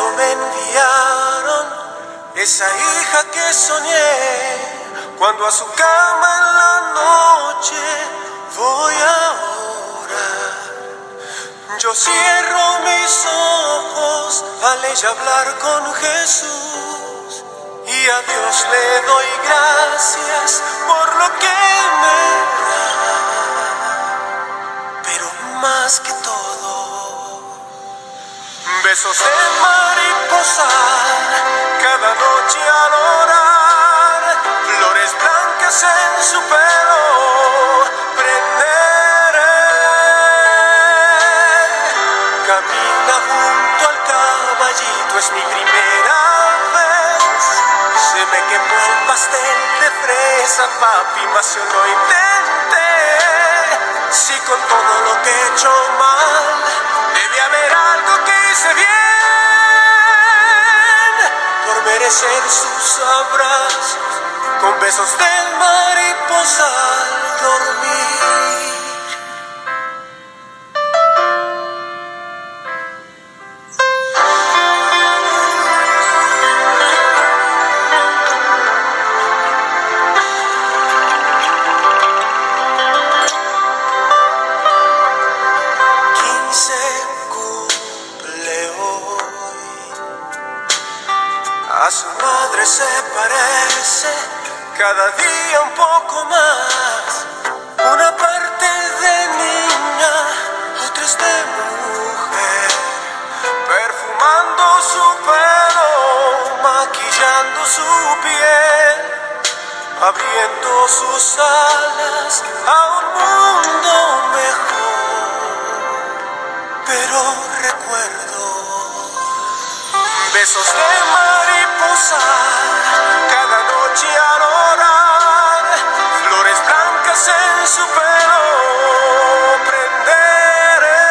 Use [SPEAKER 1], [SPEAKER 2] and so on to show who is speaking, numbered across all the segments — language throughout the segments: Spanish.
[SPEAKER 1] cielo me enviaron esa hija que soñé, cuando a su cama en la noche voy a orar. Yo cierro mis ojos al ella hablar con Jesús, y a Dios le doy gracias por lo que me da. Pero más que todo, besos de mariposa cada noche al orar, flores blancas en su pelo prenderé. Camina junto al caballito, es mi primera vez. Se me quemó el pastel de fresa, papi, mas yo lo intenté. Si con todo lo que he hecho mal, debe haber algo que hice bien, por merecer sus abrazos, con besos de mariposa al dormir. A su madre se parece cada día un poco más. Una parte de niña, otra es de mujer, perfumando su pelo, maquillando su piel, abriendo sus alas a un mundo mejor. Pero recuerdo besos de mariposa cada noche al orar, flores blancas en su pelo prenderé.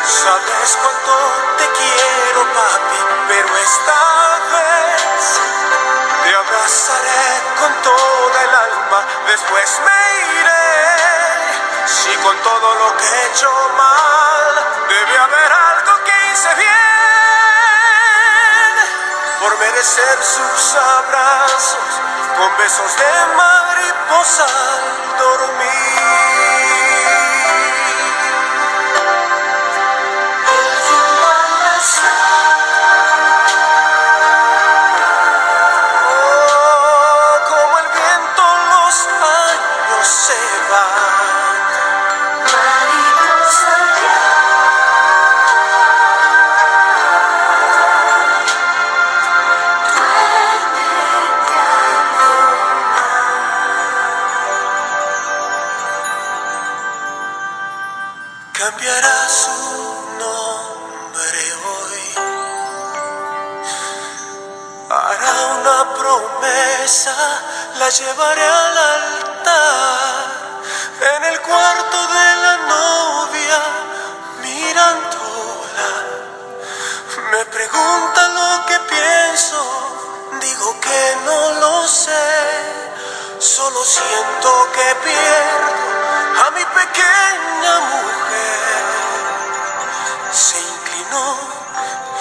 [SPEAKER 1] Sabes cuánto te quiero, papi, pero esta vez te abrazaré con toda el alma, después me iré. Si con todo lo que he hecho mal, debe haber algo que hice bien, por merecer sus abrazos, con besos de mariposa al dormir. Oh, como el viento los años se van. Cambiará su nombre hoy, hará una promesa, la llevaré al altar, en el cuarto de la novia, mirándola. Me pregunta lo que pienso, digo que no lo sé, solo siento que pierdo a mi pequeña mujer. Se inclinó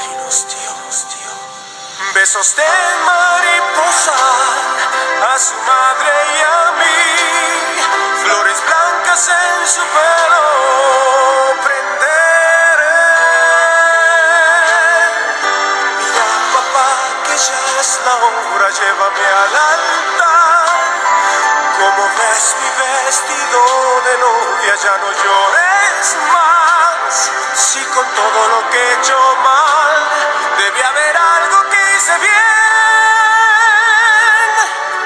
[SPEAKER 1] y nos dio besos de mariposa a su madre y a mí, flores blancas en su pelo prenderé. Mira, papá, que ya es la hora, llévame al altar. Como ves, mi vestido de novia, ya no llores más. Si con todo lo que he hecho mal, debe haber algo que hice bien,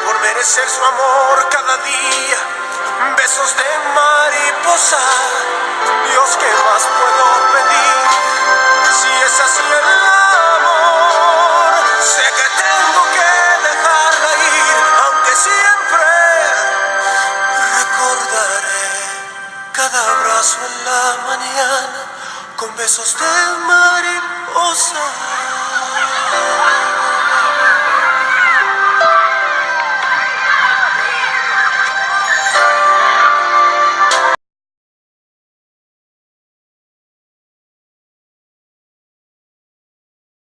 [SPEAKER 1] por merecer su amor cada día, besos de mariposa. Dios, ¿qué más puedo pedir? Si es así el amor, sé que tengo que dejarla ir, aunque siempre recordaré cada abrazo en la mañana, con besos de mariposa.